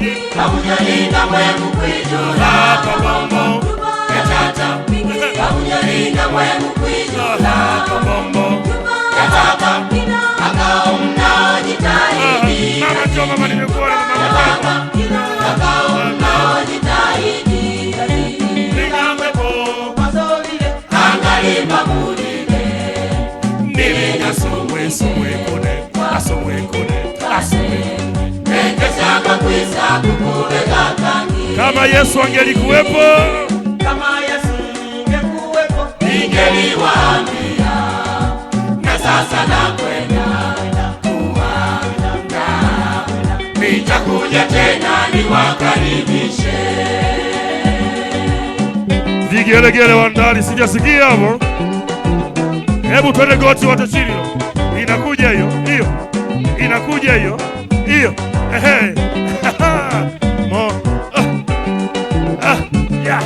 Kamunyalinga mwemu kwijula kabombo Yatata Kamunyalinga mwemu kwijula kabombo Yatata Makao mnao jitahidi Yatata Makao mnao jitahidi Ningamwepo Angalimba mulile Nilinga suwe suwe kune Asumwe kune Asumwe kama Yesu angelikuwepo, kama Yesu angekuwepo, ningeliwaambia na sasa nakwenda nitakuja tena niwakaribishe. Vigelegele wa ndani sijasikia hapo. Hebu twende goti wote chini. Inakuja hiyo. Inakuja hiyo. Ehe. Mo. Yeah.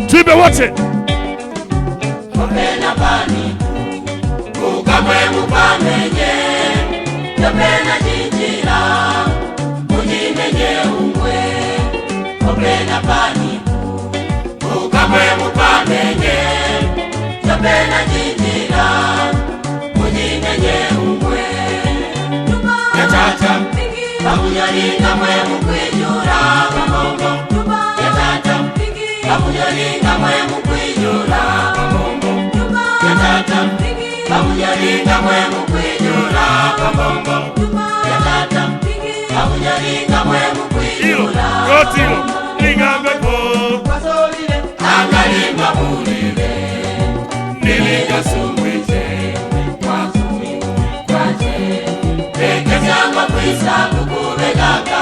Tuimbe wote. Opena pani kukamwe mupamenye Opena jinjira Mujimenye umwe Opena pani kukamwe mupamenye Opena jinjira Mujimenye umwe Yatata Kamunyalinga mwemu kwijura kabombo Yatata Kamunyalinga mwemu kwijura kabombo Yatata Kamunyalinga mwemu kwijura kabombo Yatata Kamunyalinga mwemu kwijura Rotilo Ningamwepo Angalimba mulile Nilinga sumwite Kwa sumi Kwa je Ekeza kwa kwisa kukubegaka